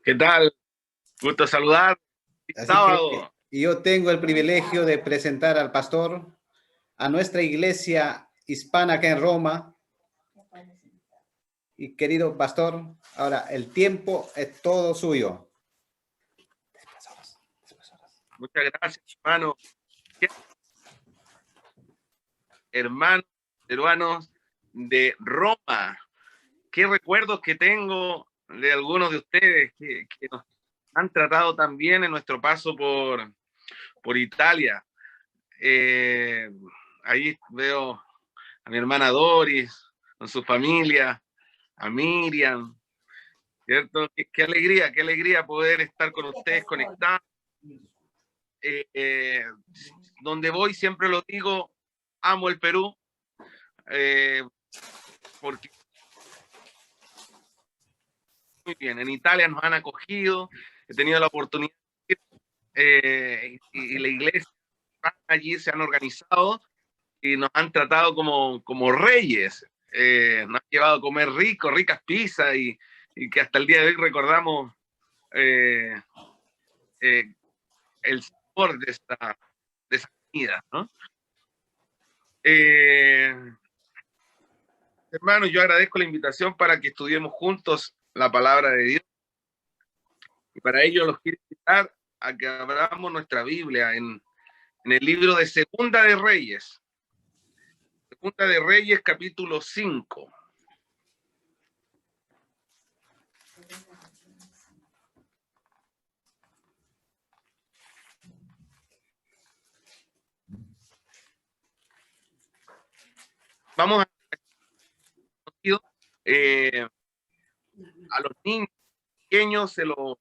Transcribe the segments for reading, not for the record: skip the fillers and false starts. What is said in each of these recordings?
¿Qué tal? Gusto saludar. Así que Sábado. yo tengo el privilegio de presentar al pastor a nuestra iglesia hispana acá en Roma. Y querido pastor, ahora el tiempo es todo suyo. Muchas gracias, hermano. Hermanos peruanos de Roma. Qué recuerdos que tengo de algunos de ustedes que nos han tratado tan bien en nuestro paso por Italia. Ahí veo a mi hermana Doris con su familia, a Miriam, ¿cierto? Qué alegría poder estar con ustedes conectados. Donde voy siempre lo digo, amo el Perú, porque muy bien, en Italia nos han acogido, he tenido la oportunidad y la iglesia allí se han organizado y nos han tratado como reyes, nos han llevado a comer ricas pizzas y que hasta el día de hoy recordamos eh, el sabor de esa comida, ¿no? Hermanos, yo agradezco la invitación para que estudiemos juntos la palabra de Dios. Y para ello los quiero invitar a que abramos nuestra Biblia en el libro de Segunda de Reyes. Segunda de Reyes, capítulo 5. Vamos a los niños pequeños se lo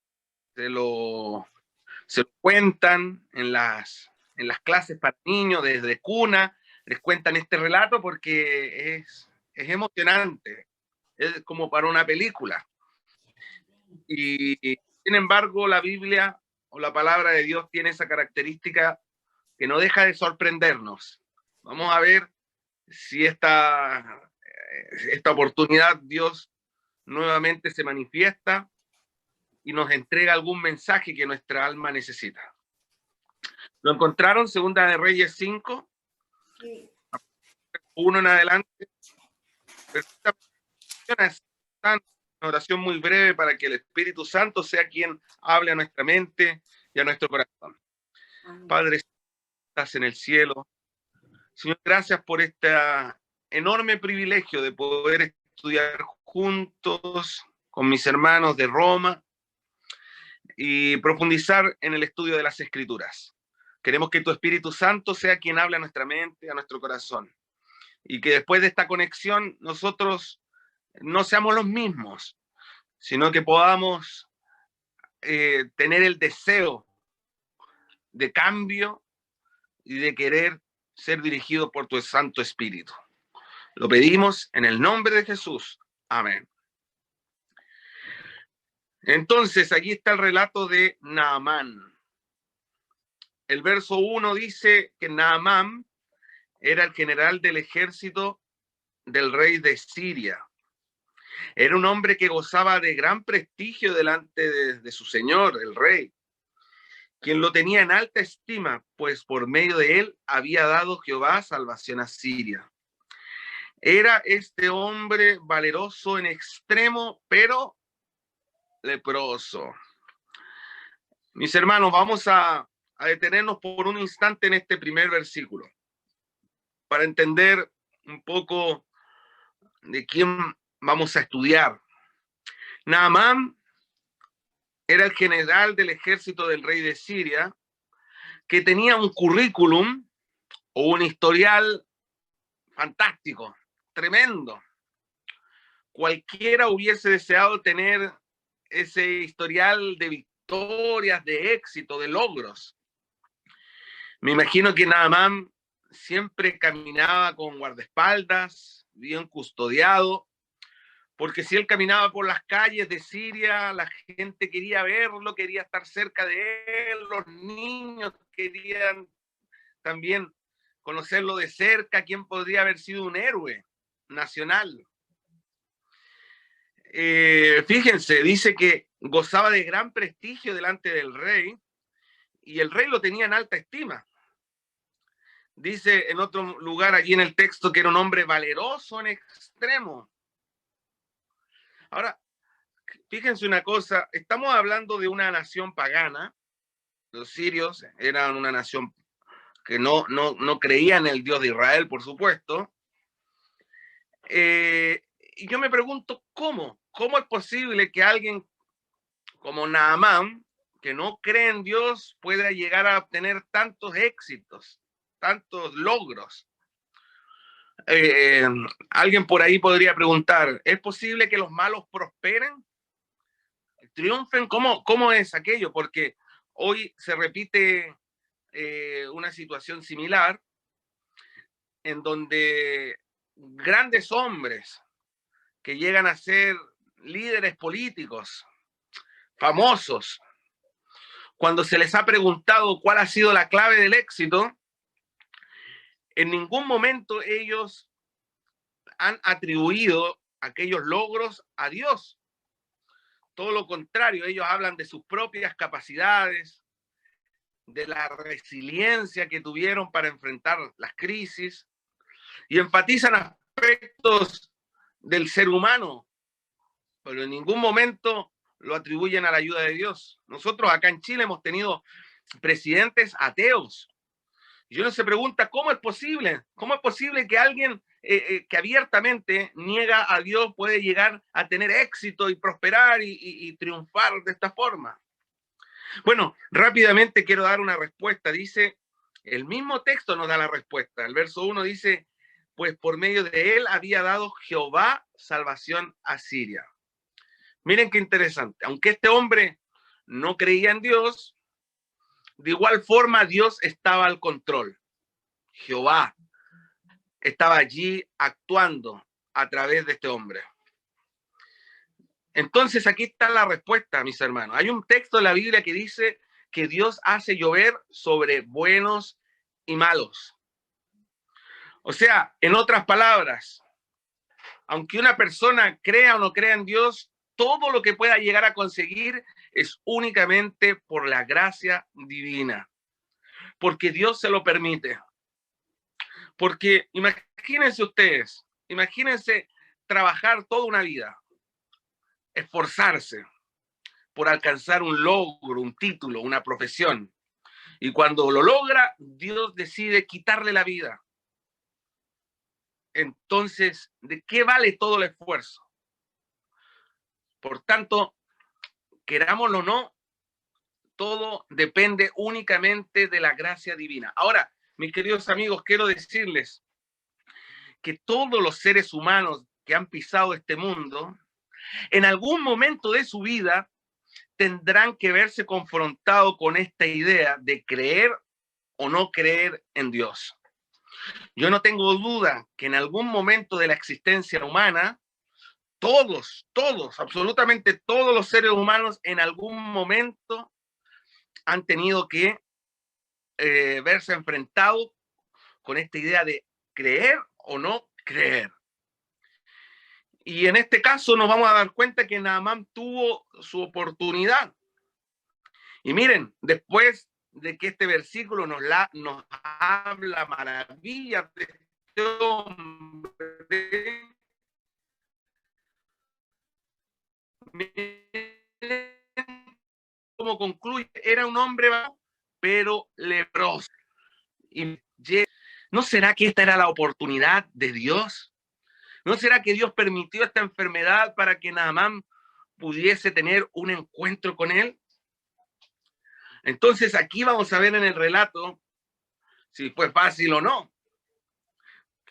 cuentan en las clases para niños desde cuna, les cuentan este relato porque es emocionante, es como para una película. Y sin embargo, la Biblia o la palabra de Dios tiene esa característica que no deja de sorprendernos. Vamos a ver si esta oportunidad Dios nuevamente se manifiesta y nos entrega algún mensaje que nuestra alma necesita. ¿Lo encontraron? Segunda de Reyes 5, sí. 1 en adelante. Una oración muy breve para que el Espíritu Santo sea quien hable a nuestra mente y a nuestro corazón. Amén. Padre, estás en el cielo. Señor, gracias por este enorme privilegio de poder estudiar juntos con mis hermanos de Roma y profundizar en el estudio de las Escrituras. Queremos que tu Espíritu Santo sea quien hable a nuestra mente, a nuestro corazón. Y que después de esta conexión nosotros no seamos los mismos, sino que podamos tener el deseo de cambio y de querer ser dirigido por tu Santo Espíritu. Lo pedimos en el nombre de Jesús. Amén. Entonces, aquí está el relato de Naamán. El verso 1 dice que Naamán era el general del ejército del rey de Siria. Era un hombre que gozaba de gran prestigio delante de su señor, el rey, quien lo tenía en alta estima, pues por medio de él había dado Jehová salvación a Siria. Era este hombre valeroso en extremo, pero leproso. Mis hermanos, vamos a detenernos por un instante en este primer versículo para entender un poco de quién vamos a estudiar. Naamán era el general del ejército del rey de Siria, que tenía un currículum o un historial fantástico, tremendo. Cualquiera hubiese deseado tener ese historial de victorias, de éxito, de logros. Me imagino que Naamán siempre caminaba con guardaespaldas, bien custodiado, porque si él caminaba por las calles de Siria, la gente quería verlo, quería estar cerca de él, los niños querían también conocerlo de cerca, quién podría haber sido un héroe nacional. Fíjense, dice que gozaba de gran prestigio delante del rey y el rey lo tenía en alta estima. Dice en otro lugar allí en el texto que era un hombre valeroso en extremo. Ahora, fíjense una cosa, estamos hablando de una nación pagana. Los sirios eran una nación que no creía en el Dios de Israel, por supuesto. Y yo me pregunto, ¿cómo es posible que alguien como Naamán, que no cree en Dios, pueda llegar a obtener tantos éxitos, tantos logros? Alguien por ahí podría preguntar, ¿es posible que los malos prosperen? ¿Triunfen? ¿Cómo es aquello? Porque hoy se repite una situación similar en donde grandes hombres que llegan a ser líderes políticos, famosos, cuando se les ha preguntado cuál ha sido la clave del éxito, en ningún momento ellos han atribuido aquellos logros a Dios. Todo lo contrario, ellos hablan de sus propias capacidades, de la resiliencia que tuvieron para enfrentar las crisis y enfatizan aspectos del ser humano, pero en ningún momento lo atribuyen a la ayuda de Dios. Nosotros acá en Chile hemos tenido presidentes ateos. Y uno se pregunta, ¿cómo es posible? ¿Cómo es posible que alguien que abiertamente niega a Dios puede llegar a tener éxito y prosperar y triunfar de esta forma? Bueno, rápidamente quiero dar una respuesta. Dice, el mismo texto nos da la respuesta. El verso 1 dice, pues por medio de él había dado Jehová salvación a Siria. Miren qué interesante. Aunque este hombre no creía en Dios, de igual forma Dios estaba al control. Jehová estaba allí actuando a través de este hombre. Entonces aquí está la respuesta, mis hermanos. Hay un texto en la Biblia que dice que Dios hace llover sobre buenos y malos. O sea, en otras palabras, aunque una persona crea o no crea en Dios, todo lo que pueda llegar a conseguir es únicamente por la gracia divina, porque Dios se lo permite. Porque imagínense ustedes, imagínense trabajar toda una vida, esforzarse por alcanzar un logro, un título, una profesión. Y cuando lo logra, Dios decide quitarle la vida. Entonces, ¿de qué vale todo el esfuerzo? Por tanto, querámoslo o no, todo depende únicamente de la gracia divina. Ahora, mis queridos amigos, quiero decirles que todos los seres humanos que han pisado este mundo, en algún momento de su vida, tendrán que verse confrontados con esta idea de creer o no creer en Dios. Yo no tengo duda que en algún momento de la existencia humana, todos, absolutamente todos los seres humanos en algún momento han tenido que verse enfrentados con esta idea de creer o no creer. Y en este caso nos vamos a dar cuenta que Naamán tuvo su oportunidad. Y miren, después de que este versículo nos habla maravillas de este hombre, como concluye, era un hombre pero leproso. Y ¿no será que esta era la oportunidad de Dios? ¿No será que Dios permitió esta enfermedad para que Naamán pudiese tener un encuentro con él? Entonces aquí vamos a ver en el relato si fue fácil o no.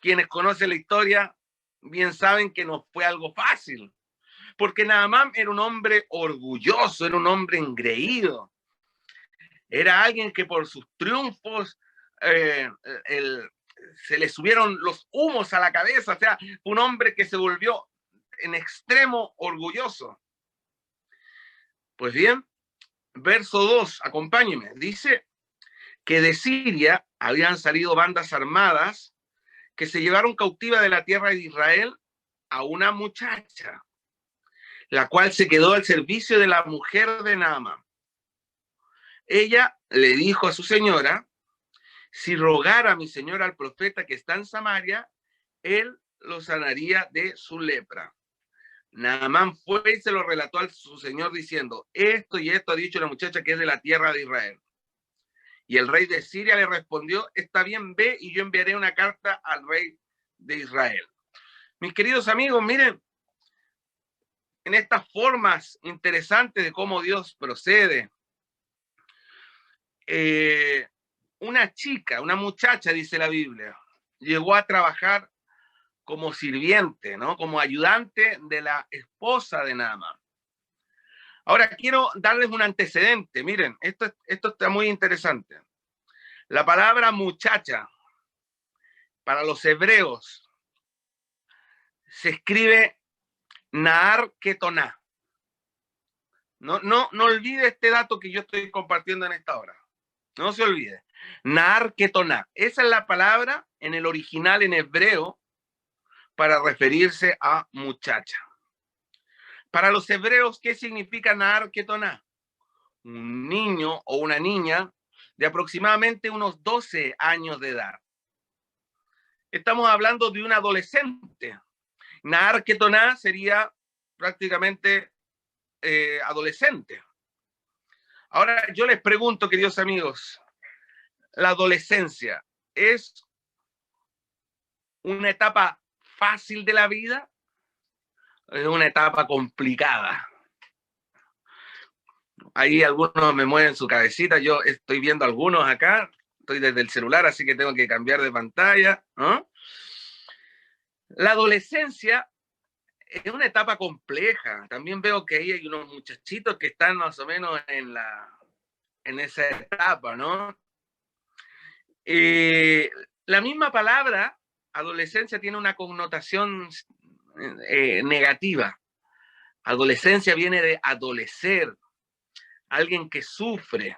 Quienes conocen la historia bien saben que no fue algo fácil, porque Naamán era un hombre orgulloso, era un hombre engreído, era alguien que por sus triunfos se le subieron los humos a la cabeza, o sea, un hombre que se volvió en extremo orgulloso. Pues bien, verso 2, acompáñenme, dice que de Siria habían salido bandas armadas que se llevaron cautiva de la tierra de Israel a una muchacha, la cual se quedó al servicio de la mujer de Naamán. Ella le dijo a su señora, si rogara a mi señora al profeta que está en Samaria, él lo sanaría de su lepra. Naamán fue y se lo relató a su señor diciendo, esto y esto ha dicho la muchacha que es de la tierra de Israel. Y el rey de Siria le respondió, está bien, ve y yo enviaré una carta al rey de Israel. Mis queridos amigos, miren, en estas formas interesantes de cómo Dios procede, una chica, una muchacha, dice la Biblia, llegó a trabajar como sirviente, ¿no? Como ayudante de la esposa de Naamán. Ahora quiero darles un antecedente. Miren, esto está muy interesante. La palabra muchacha para los hebreos se escribe Naar Ketoná. No olvide este dato que yo estoy compartiendo en esta hora. No se olvide. Naar Ketoná. Esa es la palabra en el original en hebreo para referirse a muchacha. Para los hebreos, ¿qué significa Naar Ketoná? Un niño o una niña de aproximadamente unos 12 años de edad. Estamos hablando de un adolescente. Naar Ketoná sería prácticamente adolescente. Ahora yo les pregunto, queridos amigos, ¿la adolescencia es una etapa fácil de la vida? Es una etapa complicada. Ahí algunos me mueven su cabecita, yo estoy viendo algunos acá, estoy desde el celular, así que tengo que cambiar de pantalla, ¿no? La adolescencia es una etapa compleja. También veo que ahí hay unos muchachitos que están más o menos en esa etapa, ¿no? La misma palabra, adolescencia, tiene una connotación negativa. Adolescencia viene de adolecer, alguien que sufre.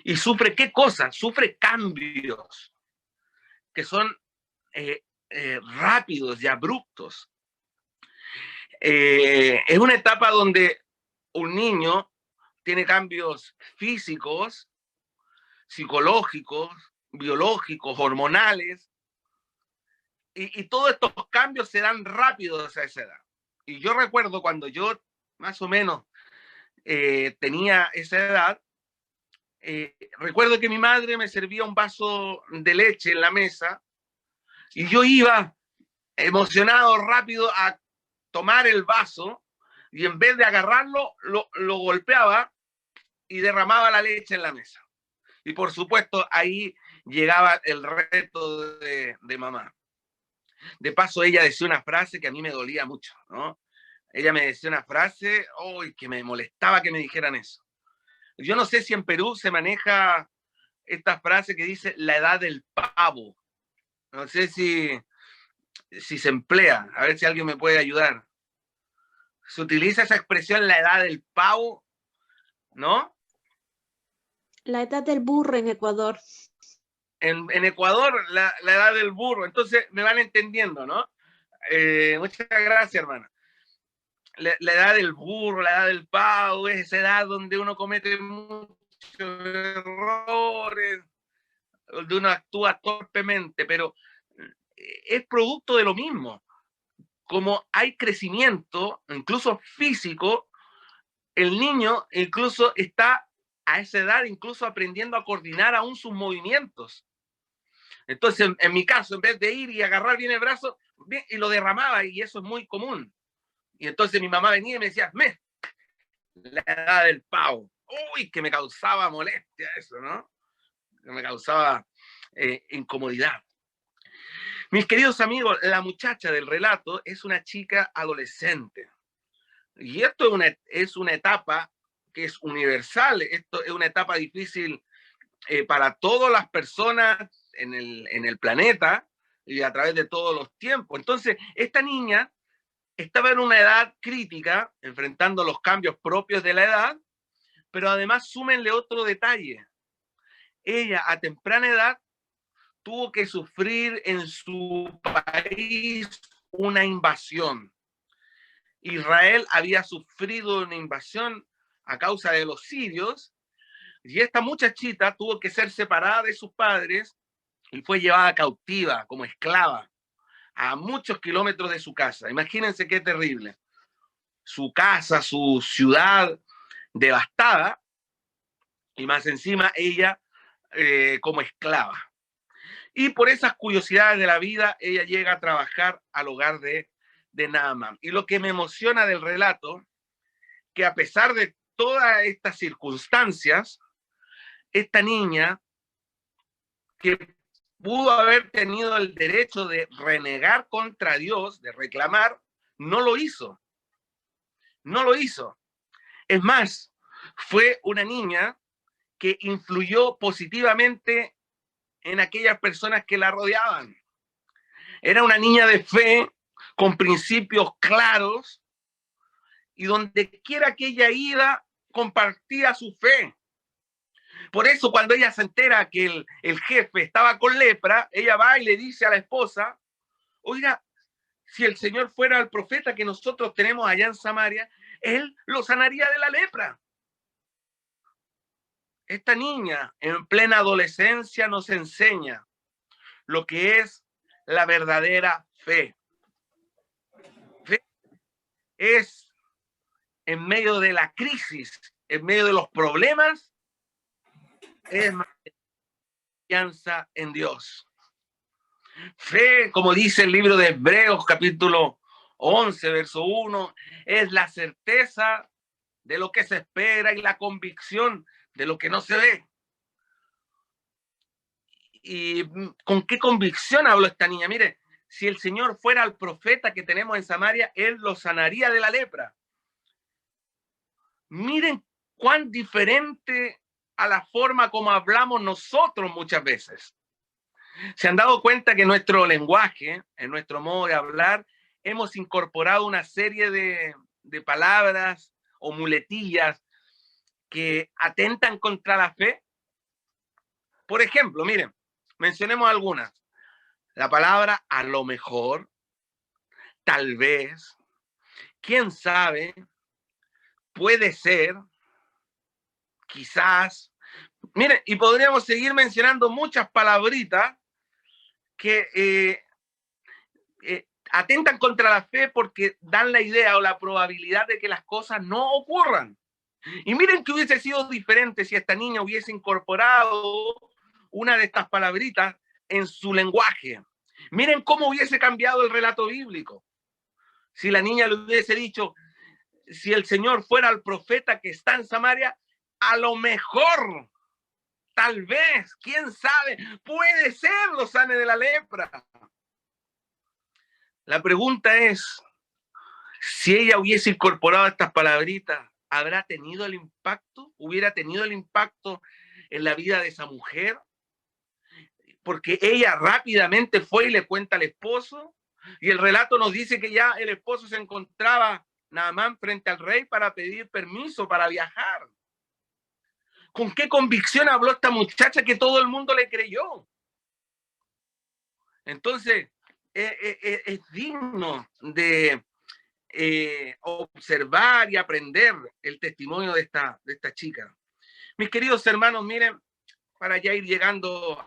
¿Y sufre qué cosa? Sufre cambios que son rápidos y abruptos. Es una etapa donde un niño tiene cambios físicos, psicológicos, biológicos, hormonales, y todos estos cambios se dan rápidos a esa edad. Y yo recuerdo cuando yo más o menos tenía esa edad, recuerdo que mi madre me servía un vaso de leche en la mesa y yo iba emocionado rápido a tomar el vaso y en vez de agarrarlo, lo golpeaba y derramaba la leche en la mesa. Y por supuesto ahí llegaba el reto de mamá. De paso ella decía una frase que a mí me dolía mucho, ¿no? Ella me decía una frase, que me molestaba que me dijeran eso. Yo no sé si en Perú se maneja esta frase que dice la edad del pavo. No sé si se emplea. A ver si alguien me puede ayudar. Se utiliza esa expresión, la edad del pavo, ¿no? La edad del burro en Ecuador. En Ecuador, la edad del burro. Entonces, me van entendiendo, ¿no? Muchas gracias, hermana. La edad del burro, la edad del pavo, es esa edad donde uno comete muchos errores, donde uno actúa torpemente, pero es producto de lo mismo. Como hay crecimiento, incluso físico, el niño incluso está a esa edad incluso aprendiendo a coordinar aún sus movimientos. Entonces, en mi caso, en vez de ir y agarrar bien el brazo, bien, y lo derramaba, y eso es muy común. Y entonces mi mamá venía y me decía, la edad del pavo. Uy, que me causaba molestia eso, ¿no? Que me causaba incomodidad. Mis queridos amigos, la muchacha del relato es una chica adolescente. Y esto es una etapa que es universal. Esto es una etapa difícil para todas las personas en el planeta y a través de todos los tiempos. Entonces, esta niña estaba en una edad crítica, enfrentando los cambios propios de la edad, pero además súmenle otro detalle. Ella a temprana edad tuvo que sufrir en su país una invasión. Israel había sufrido una invasión a causa de los sirios, y esta muchachita tuvo que ser separada de sus padres y fue llevada cautiva como esclava a muchos kilómetros de su casa. Imagínense qué terrible. Su casa, su ciudad devastada, y más encima ella como esclava. Y por esas curiosidades de la vida, ella llega a trabajar al hogar de Naamán. Y lo que me emociona del relato, que a pesar de todas estas circunstancias, esta niña, que pudo haber tenido el derecho de renegar contra Dios, de reclamar, no lo hizo. No lo hizo. Es más, fue una niña que influyó positivamente en aquellas personas que la rodeaban. Era una niña de fe, con principios claros, y donde quiera que ella iba, compartía su fe. Por eso cuando ella se entera que el jefe estaba con lepra, ella va y le dice a la esposa, oiga, si el Señor fuera el profeta que nosotros tenemos allá en Samaria, él lo sanaría de la lepra. Esta niña en plena adolescencia nos enseña lo que es la verdadera fe. Fe es en medio de la crisis, en medio de los problemas, es más confianza en Dios. Fe, como dice el libro de Hebreos, capítulo 11, verso 1, es la certeza de lo que se espera y la convicción de lo que no se ve. ¿Y con qué convicción habló esta niña? Mire, si el Señor fuera el profeta que tenemos en Samaria, él lo sanaría de la lepra. Miren cuán diferente a la forma como hablamos nosotros muchas veces. ¿Se han dado cuenta que en nuestro lenguaje, en nuestro modo de hablar, hemos incorporado una serie de palabras o muletillas que atentan contra la fe? Por ejemplo, miren, mencionemos algunas. La palabra a lo mejor, tal vez, quién sabe, puede ser, quizás. Miren, y podríamos seguir mencionando muchas palabritas que atentan contra la fe porque dan la idea o la probabilidad de que las cosas no ocurran. Y miren que hubiese sido diferente si esta niña hubiese incorporado una de estas palabritas en su lenguaje. Miren cómo hubiese cambiado el relato bíblico. Si la niña le hubiese dicho, si el Señor fuera el profeta que está en Samaria, a lo mejor, tal vez, quién sabe, puede ser lo sane de la lepra. La pregunta es, si ella hubiese incorporado estas palabritas, ¿habrá tenido el impacto? ¿Hubiera tenido el impacto en la vida de esa mujer? Porque ella rápidamente fue y le cuenta al esposo, y el relato nos dice que ya el esposo se encontraba, Naamán, frente al rey para pedir permiso para viajar. ¿Con qué convicción habló esta muchacha que todo el mundo le creyó? Entonces, es digno de observar y aprender el testimonio de esta chica. Mis queridos hermanos, miren, para ya ir llegando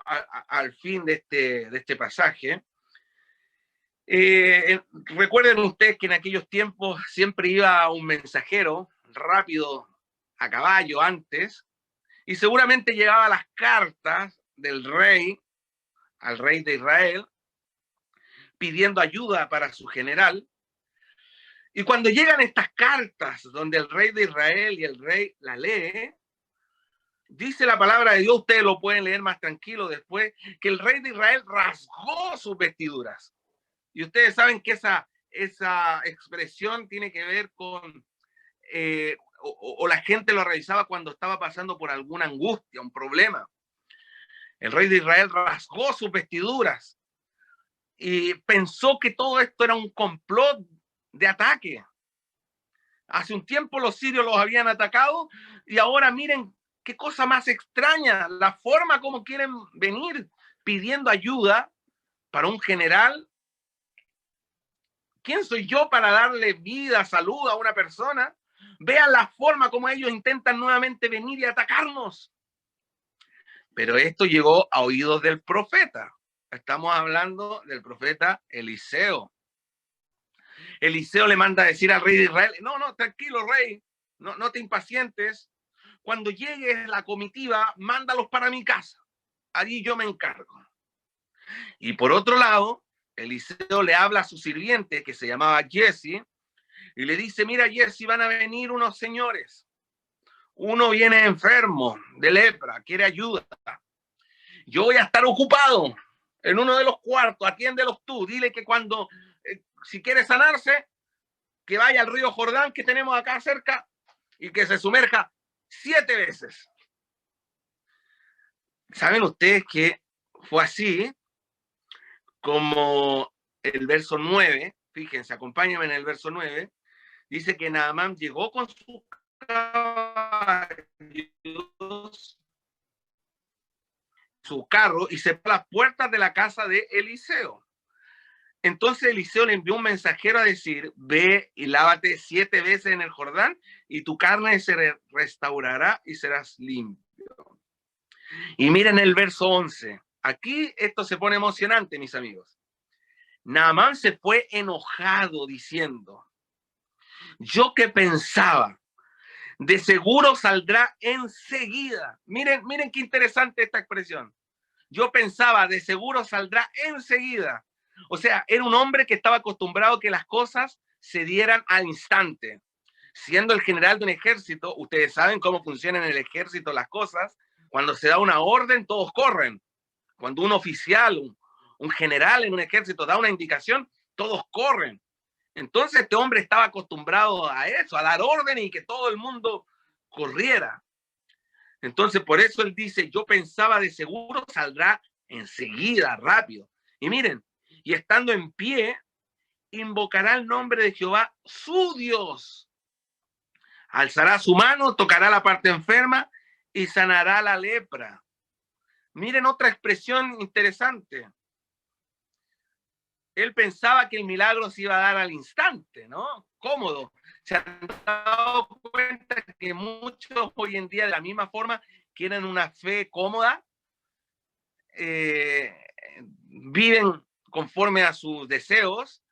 al fin de este pasaje, recuerden ustedes que en aquellos tiempos siempre iba un mensajero rápido a caballo antes, y seguramente llevaba las cartas del rey al rey de Israel, pidiendo ayuda para su general. Y cuando llegan estas cartas donde el rey de Israel y el rey la lee, dice la palabra de Dios, ustedes lo pueden leer más tranquilo después, que el rey de Israel rasgó sus vestiduras. Y ustedes saben que esa expresión tiene que ver con, o la gente lo realizaba cuando estaba pasando por alguna angustia, un problema. El rey de Israel rasgó sus vestiduras y pensó que todo esto era un complot de ataque. Hace un tiempo los sirios los habían atacado y ahora miren qué cosa más extraña, la forma como quieren venir pidiendo ayuda para un general ¿Quién soy yo para darle vida, salud a una persona? Vean la forma como ellos intentan nuevamente venir y atacarnos. Pero esto llegó a oídos del profeta. Estamos hablando del profeta Eliseo. Eliseo le manda a decir al rey de Israel, no, tranquilo, rey, no te impacientes. Cuando llegue la comitiva, mándalos para mi casa. Allí yo me encargo. Y por otro lado, Eliseo le habla a su sirviente, que se llamaba Jesse, y le dice, mira, Jesse, van a venir unos señores. Uno viene enfermo de lepra, quiere ayuda. Yo voy a estar ocupado en uno de los cuartos, atiéndelos tú. Dile que cuando, si quiere sanarse, que vaya al río Jordán que tenemos acá cerca y que se sumerja 7 veces. ¿Saben ustedes que fue así como el verso 9? Fíjense, acompáñenme en el verso 9. Dice que Naamán llegó con sus caballos, su carro, y se fue a las puertas de la casa de Eliseo. Entonces Eliseo le envió un mensajero a decir, ve y lávate 7 veces en el Jordán y tu carne se restaurará y serás limpio. Y miren el verso 11. Aquí esto se pone emocionante, mis amigos. Naamán se fue enojado diciendo, yo que pensaba, de seguro saldrá enseguida. Miren qué interesante esta expresión. Yo pensaba, de seguro saldrá enseguida. O sea, era un hombre que estaba acostumbrado a que las cosas se dieran al instante. Siendo el general de un ejército, ustedes saben cómo funcionan en el ejército las cosas. Cuando se da una orden, todos corren. Cuando un oficial, un general en un ejército da una indicación, todos corren. Entonces este hombre estaba acostumbrado a eso, a dar orden y que todo el mundo corriera. Entonces por eso él dice, yo pensaba de seguro saldrá enseguida, rápido. Y miren, y estando en pie, invocará el nombre de Jehová, su Dios. Alzará su mano, tocará la parte enferma y sanará la lepra. Miren otra expresión interesante. Él pensaba que el milagro se iba a dar al instante, ¿no? Cómodo. Se han dado cuenta que muchos hoy en día de la misma forma quieren una fe cómoda, viven conforme a sus deseos,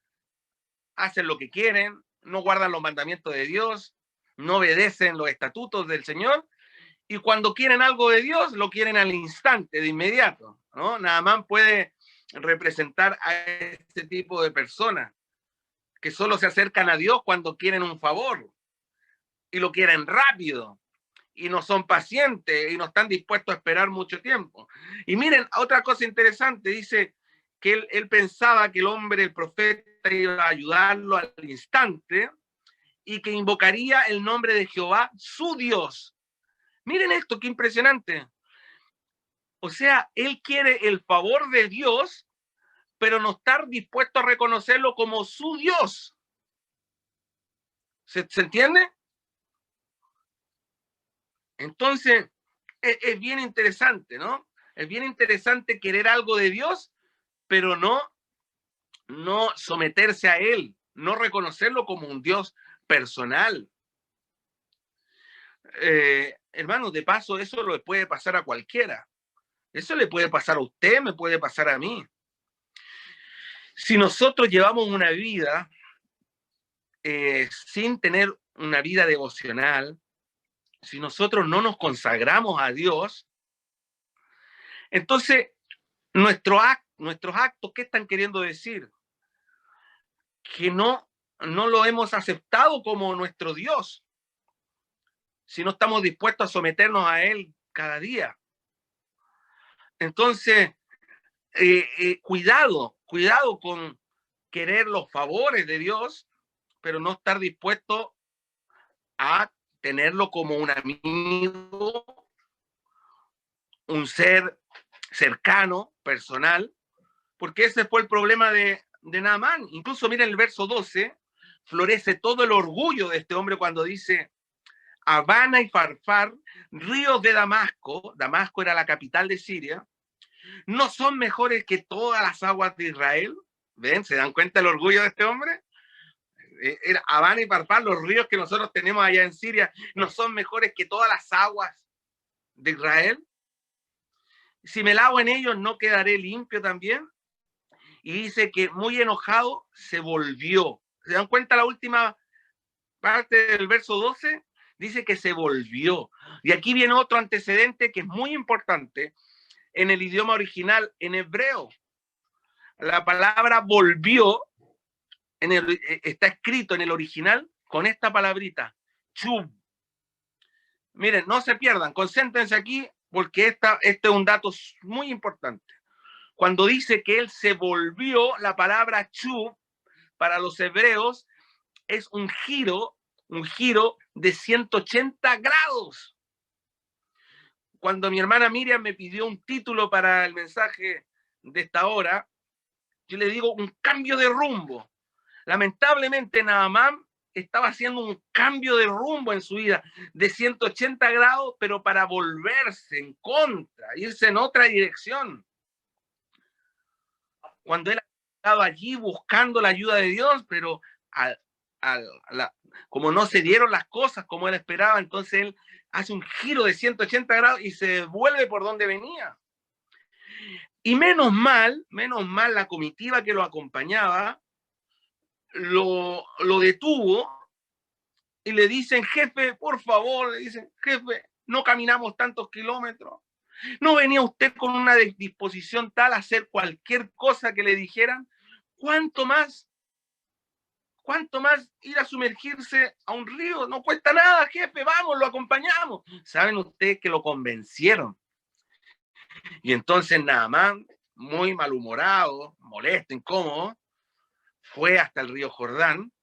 hacen lo que quieren, no guardan los mandamientos de Dios, no obedecen los estatutos del Señor, y cuando quieren algo de Dios, lo quieren al instante, de inmediato, ¿no? Naamán puede representar a este tipo de personas que solo se acercan a Dios cuando quieren un favor y lo quieren rápido y no son pacientes y no están dispuestos a esperar mucho tiempo. Y miren, otra cosa interesante, dice que él pensaba que el hombre, el profeta, iba a ayudarlo al instante y que invocaría el nombre de Jehová, su Dios. Miren esto, qué impresionante. O sea, él quiere el favor de Dios, pero no estar dispuesto a reconocerlo como su Dios. ¿Se entiende? Entonces, es bien interesante, ¿no? Es bien interesante querer algo de Dios, pero no someterse a Él, no reconocerlo como un Dios personal. Hermanos, de paso, eso le puede pasar a cualquiera. Eso le puede pasar a usted, me puede pasar a mí. Si nosotros llevamos una vida sin tener una vida devocional, si nosotros no nos consagramos a Dios, entonces nuestros actos, ¿qué están queriendo decir? Que no lo hemos aceptado como nuestro Dios, si no estamos dispuestos a someternos a Él cada día. Entonces, cuidado con querer los favores de Dios, pero no estar dispuesto a tenerlo como un amigo, un ser cercano, personal, porque ese fue el problema de Naamán. Incluso miren el verso 12, florece todo el orgullo de este hombre cuando dice, Habana y Farfar, ríos de Damasco, Damasco era la capital de Siria, no son mejores que todas las aguas de Israel. ¿Ven? ¿Se dan cuenta el orgullo de este hombre? Era Habana y Parpar, los ríos que nosotros tenemos allá en Siria, ¿no son mejores que todas las aguas de Israel? Si me lavo en ellos, ¿no quedaré limpio también? Y dice que muy enojado se volvió. ¿Se dan cuenta la última parte del verso 12? Dice que se volvió. Y aquí viene otro antecedente que es muy importante en el idioma original, en hebreo. La palabra volvió está escrito en el original con esta palabrita, chub. Miren, no se pierdan, concéntrense aquí porque este es un dato muy importante. Cuando dice que él se volvió, la palabra chub para los hebreos es un giro de 180 grados. Cuando mi hermana Miriam me pidió un título para el mensaje de esta hora, yo le digo un cambio de rumbo. Lamentablemente Naamán estaba haciendo un cambio de rumbo en su vida de 180 grados, pero para volverse en contra, irse en otra dirección. Cuando él estaba allí buscando la ayuda de Dios, pero como no se dieron las cosas como él esperaba, entonces él hace un giro de 180 grados y se vuelve por donde venía. Y menos mal la comitiva que lo acompañaba lo detuvo y le dicen, jefe, por favor, le dicen, jefe, no caminamos tantos kilómetros. ¿No venía usted con una disposición tal a hacer cualquier cosa que le dijeran? ¿Cuánto más ir a sumergirse a un río? No cuesta nada, jefe, vamos, lo acompañamos. ¿Saben ustedes que lo convencieron? Y entonces Naamán, muy malhumorado, molesto, incómodo, fue hasta el río Jordán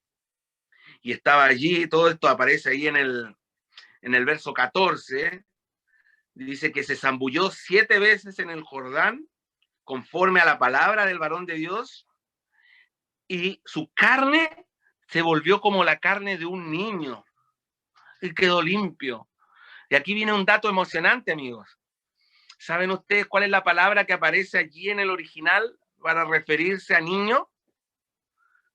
y estaba allí. Todo esto aparece ahí en el verso 14. Dice que se zambulló 7 veces en el Jordán conforme a la palabra del varón de Dios, y su carne se volvió como la carne de un niño y quedó limpio. Y aquí viene un dato emocionante, amigos. ¿Saben ustedes cuál es la palabra que aparece allí en el original para referirse a niño?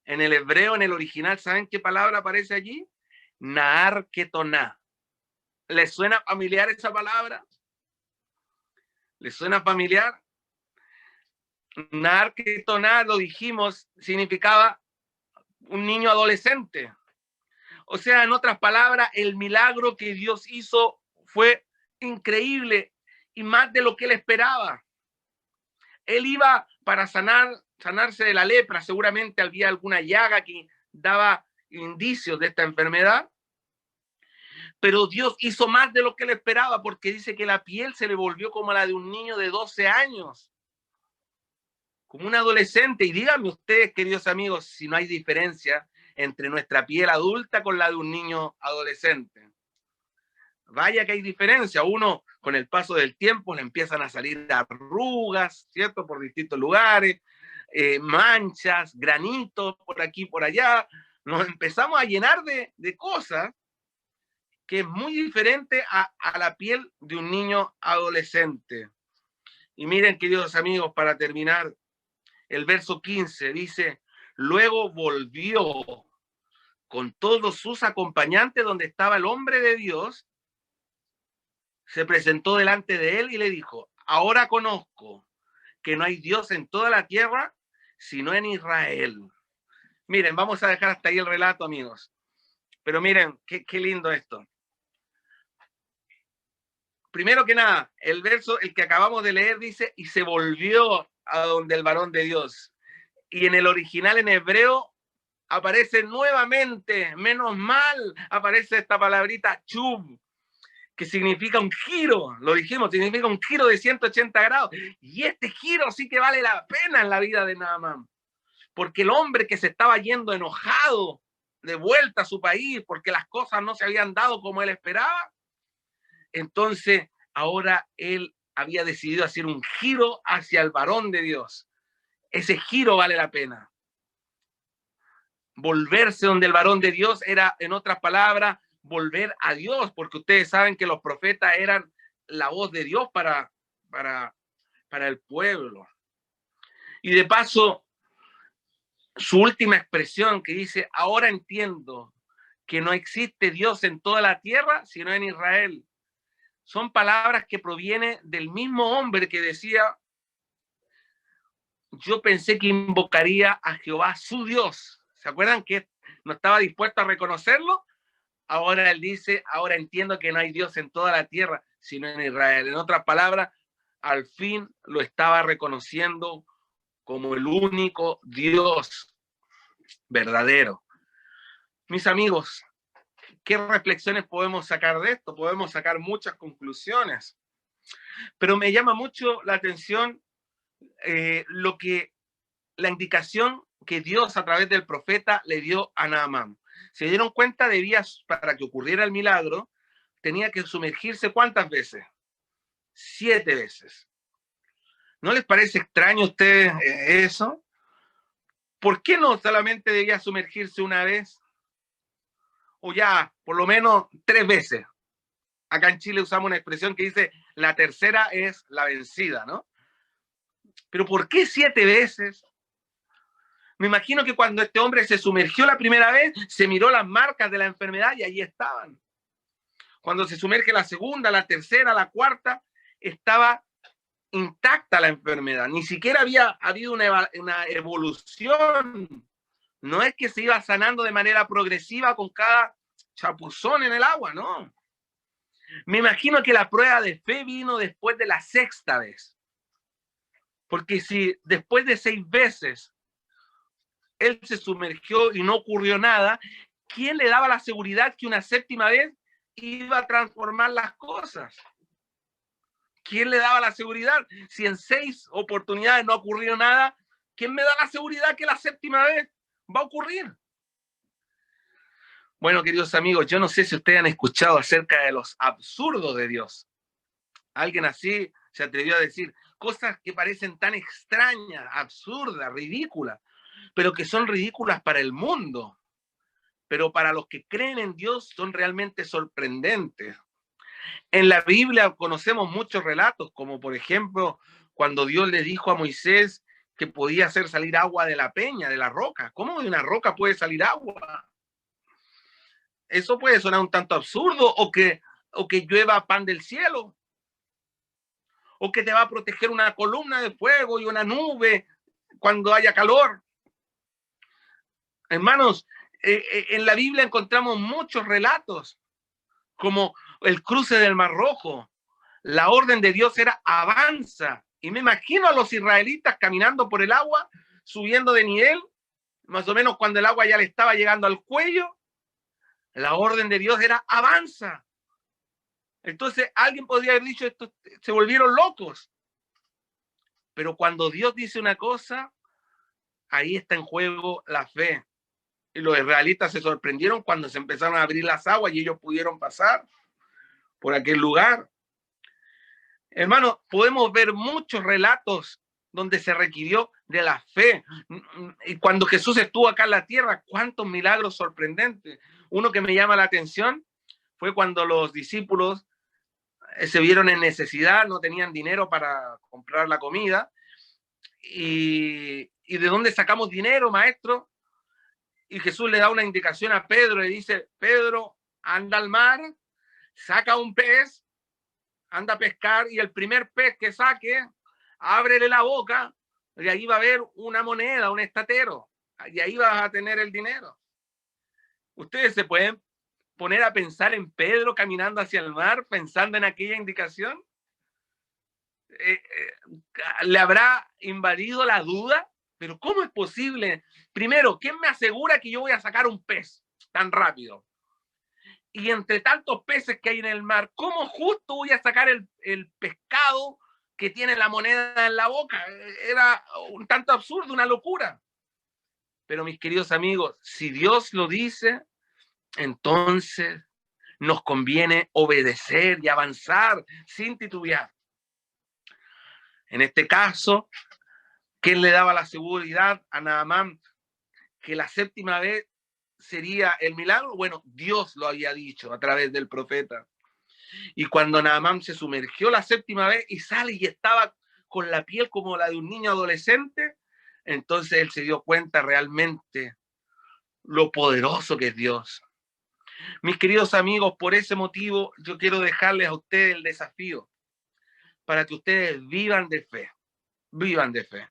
En el hebreo, en el original, ¿saben qué palabra aparece allí? Naar ketoná. ¿Les suena familiar esa palabra? ¿Les suena familiar? Naar ketoná, lo dijimos, significaba un niño adolescente. O sea, en otras palabras, el milagro que Dios hizo fue increíble y más de lo que él esperaba. Él iba para sanarse de la lepra. Seguramente había alguna llaga que daba indicios de esta enfermedad. Pero Dios hizo más de lo que él esperaba, porque dice que la piel se le volvió como la de un niño de 12 años. Como un adolescente. Y díganme ustedes, queridos amigos, si no hay diferencia entre nuestra piel adulta con la de un niño adolescente. Vaya que hay diferencia. Uno, con el paso del tiempo, le empiezan a salir arrugas, ¿cierto? Por distintos lugares, manchas, granitos, por aquí, por allá. Nos empezamos a llenar de cosas que es muy diferente a la piel de un niño adolescente. Y miren, queridos amigos, para terminar, el verso 15 dice, luego volvió con todos sus acompañantes donde estaba el hombre de Dios, se presentó delante de él y le dijo, ahora conozco que no hay Dios en toda la tierra, sino en Israel. Miren, vamos a dejar hasta ahí el relato, amigos. Pero miren, qué lindo esto. Primero que nada, el verso, el que acabamos de leer, dice, y se volvió a donde el varón de Dios. Y en el original, en hebreo, aparece nuevamente, menos mal, aparece esta palabrita chub, que significa un giro, lo dijimos, significa un giro de 180 grados. Y este giro sí que vale la pena en la vida de Naamán, porque el hombre que se estaba yendo enojado de vuelta a su país, porque las cosas no se habían dado como él esperaba, entonces ahora él había decidido hacer un giro hacia el varón de Dios. Ese giro vale la pena. Volverse donde el varón de Dios era, en otras palabras, volver a Dios, porque ustedes saben que los profetas eran la voz de Dios para el pueblo. Y de paso, su última expresión que dice, ahora entiendo que no existe Dios en toda la tierra, sino en Israel. Son palabras que provienen del mismo hombre que decía, yo pensé que invocaría a Jehová su Dios. ¿Se acuerdan que no estaba dispuesto a reconocerlo? Ahora él dice, ahora entiendo que no hay Dios en toda la tierra, sino en Israel. En otras palabras, al fin lo estaba reconociendo como el único Dios verdadero. Mis amigos, ¿qué reflexiones podemos sacar de esto? Podemos sacar muchas conclusiones, pero me llama mucho la atención la indicación que Dios a través del profeta le dio a Naamán. Se dieron cuenta, para que ocurriera el milagro, tenía que sumergirse ¿cuántas veces? 7 veces. ¿No les parece extraño a ustedes eso? ¿Por qué no solamente debía sumergirse una vez? O ya, por lo menos 3 veces. Acá en Chile usamos una expresión que dice, la tercera es la vencida, ¿no? Pero ¿por qué 7 veces? Me imagino que cuando este hombre se sumergió la primera vez, se miró las marcas de la enfermedad y ahí estaban. Cuando se sumerge la segunda, la tercera, la cuarta, estaba intacta la enfermedad. Ni siquiera había habido una evolución. No es que se iba sanando de manera progresiva con cada chapuzón en el agua, no. Me imagino que la prueba de fe vino después de la 6ª vez. Porque si después de 6 veces él se sumergió y no ocurrió nada, ¿quién le daba la seguridad que una 7ª vez iba a transformar las cosas? ¿Quién le daba la seguridad? Si en 6 oportunidades no ocurrió nada, ¿quién me da la seguridad que la 7ª vez va a ocurrir? Bueno, queridos amigos, yo no sé si ustedes han escuchado acerca de los absurdos de Dios. Alguien así se atrevió a decir cosas que parecen tan extrañas, absurdas, ridículas, pero que son ridículas para el mundo. Pero para los que creen en Dios son realmente sorprendentes. En la Biblia conocemos muchos relatos, como por ejemplo, cuando Dios le dijo a Moisés que podía hacer salir agua de la peña, de la roca. ¿Cómo de una roca puede salir agua? Eso puede sonar un tanto absurdo, o que llueva pan del cielo, o que te va a proteger una columna de fuego y una nube cuando haya calor. Hermanos, en la Biblia encontramos muchos relatos, como el cruce del Mar Rojo. La orden de Dios era avanza. Y me imagino a los israelitas caminando por el agua, subiendo de nivel, más o menos cuando el agua ya le estaba llegando al cuello. La orden de Dios era avanza. Entonces alguien podría haber dicho, esto se volvieron locos. Pero cuando Dios dice una cosa, ahí está en juego la fe. Y los israelitas se sorprendieron cuando se empezaron a abrir las aguas y ellos pudieron pasar por aquel lugar. Hermano, podemos ver muchos relatos donde se requirió de la fe. Y cuando Jesús estuvo acá en la tierra, cuántos milagros sorprendentes. Uno que me llama la atención fue cuando los discípulos se vieron en necesidad, no tenían dinero para comprar la comida. ¿Y de dónde sacamos dinero, maestro? Y Jesús le da una indicación a Pedro, le dice, Pedro, anda al mar, saca un pez, anda a pescar, y el primer pez que saque, ábrele la boca, y ahí va a haber una moneda, un estatero, y ahí vas a tener el dinero. Ustedes se pueden poner a pensar en Pedro caminando hacia el mar, pensando en aquella indicación. ¿Le habrá invadido la duda? Pero ¿cómo es posible? Primero, ¿quién me asegura que yo voy a sacar un pez tan rápido? Y entre tantos peces que hay en el mar, ¿cómo justo voy a sacar el pescado que tiene la moneda en la boca? Era un tanto absurdo, una locura. Pero mis queridos amigos, si Dios lo dice, entonces nos conviene obedecer y avanzar sin titubear. En este caso, ¿quién le daba la seguridad a Naamán que la 7ª vez sería el milagro? Bueno, Dios lo había dicho a través del profeta. Y cuando Naamán se sumergió la 7ª vez y sale y estaba con la piel como la de un niño adolescente, entonces él se dio cuenta realmente lo poderoso que es Dios. Mis queridos amigos, por ese motivo yo quiero dejarles a ustedes el desafío para que ustedes vivan de fe, vivan de fe.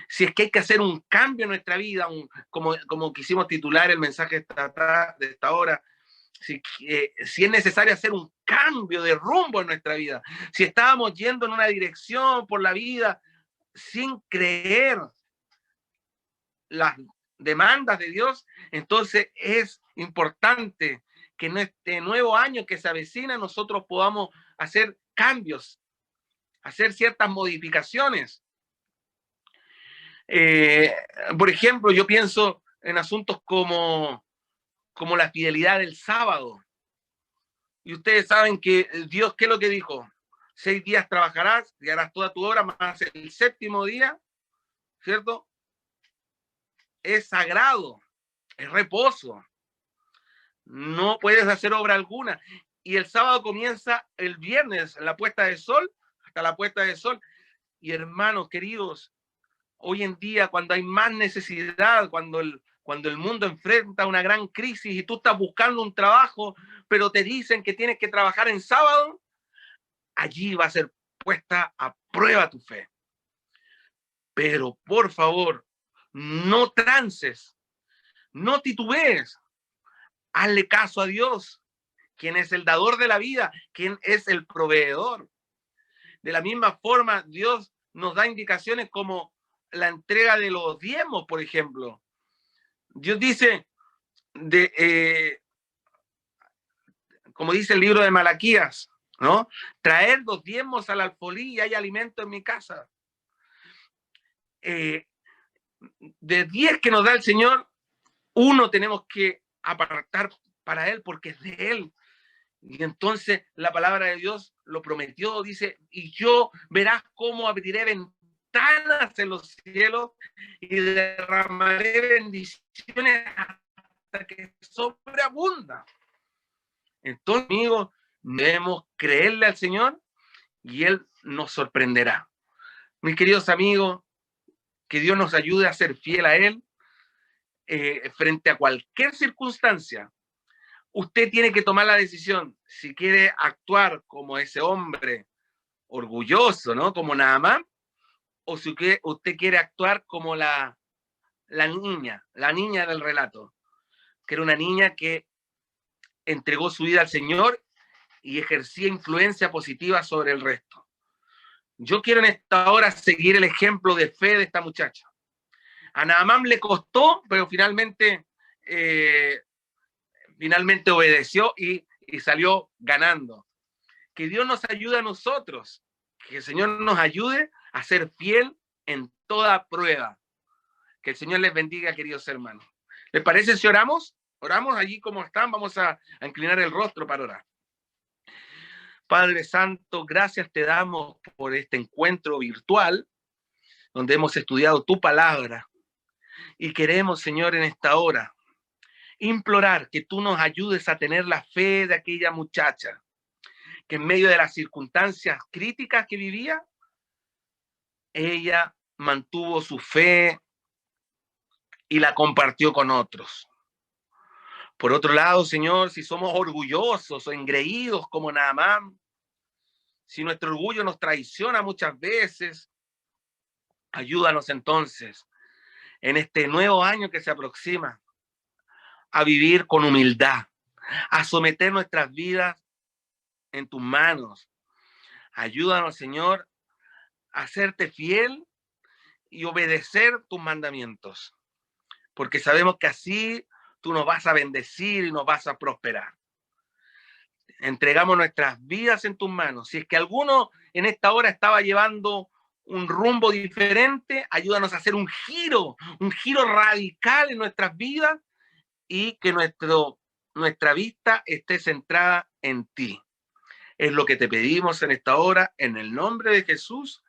Si es que hay que hacer un cambio en nuestra vida, como quisimos titular el mensaje de esta hora, si es necesario hacer un cambio de rumbo en nuestra vida, si estábamos yendo en una dirección por la vida sin creer las demandas de Dios, entonces es importante que en este nuevo año que se avecina nosotros podamos hacer cambios, hacer ciertas modificaciones. Por ejemplo, yo pienso en asuntos como la fidelidad del sábado. Y ustedes saben que Dios, ¿qué es lo que dijo? 6 días trabajarás y harás toda tu obra, más el séptimo día, ¿cierto? Es sagrado, es reposo. No puedes hacer obra alguna. Y el sábado comienza el viernes, la puesta de sol, hasta la puesta de sol. Y hermanos queridos, hoy en día, cuando hay más necesidad, cuando el mundo enfrenta una gran crisis y tú estás buscando un trabajo, pero te dicen que tienes que trabajar en sábado, allí va a ser puesta a prueba tu fe. Pero por favor, no trances, no titubees, hazle caso a Dios, quien es el dador de la vida, quien es el proveedor. De la misma forma, Dios nos da indicaciones como la entrega de los diezmos, por ejemplo. Dios dice, como dice el libro de Malaquías, ¿no? Traer los diezmos al alfolí y hay alimento en mi casa. De 10 que nos da el Señor, 1 tenemos que apartar para Él porque es de Él. Y entonces la palabra de Dios lo prometió, dice, y yo verás cómo abriré ventanas en los cielos y derramaré bendiciones hasta que sobreabunda. Entonces, amigos, debemos creerle al Señor y Él nos sorprenderá. Mis queridos amigos, que Dios nos ayude a ser fiel a Él frente a cualquier circunstancia. Usted tiene que tomar la decisión si quiere actuar como ese hombre orgulloso, ¿no? Como Naamán, o si usted quiere actuar como la niña del relato, que era una niña que entregó su vida al Señor y ejercía influencia positiva sobre el resto. Yo quiero en esta hora seguir el ejemplo de fe de esta muchacha. A Naamán le costó, pero finalmente obedeció y salió ganando. Que Dios nos ayude a nosotros, que el Señor nos ayude a ser fiel en toda prueba. Que el Señor les bendiga, queridos hermanos. ¿Les parece si oramos? Oramos allí como están, vamos a inclinar el rostro para orar. Padre Santo, gracias te damos por este encuentro virtual donde hemos estudiado tu palabra y queremos, Señor, en esta hora implorar que tú nos ayudes a tener la fe de aquella muchacha que en medio de las circunstancias críticas que vivía, ella mantuvo su fe y la compartió con otros. Por otro lado, Señor, si somos orgullosos o engreídos como Naamán, si nuestro orgullo nos traiciona muchas veces, ayúdanos entonces en este nuevo año que se aproxima a vivir con humildad, a someter nuestras vidas en tus manos. Ayúdanos, Señor, a serte fiel y obedecer tus mandamientos, porque sabemos que así tú nos vas a bendecir y nos vas a prosperar. Entregamos nuestras vidas en tus manos. Si es que alguno en esta hora estaba llevando un rumbo diferente, ayúdanos a hacer un giro radical en nuestras vidas y que nuestra vista esté centrada en ti. Es lo que te pedimos en esta hora, en el nombre de Jesús.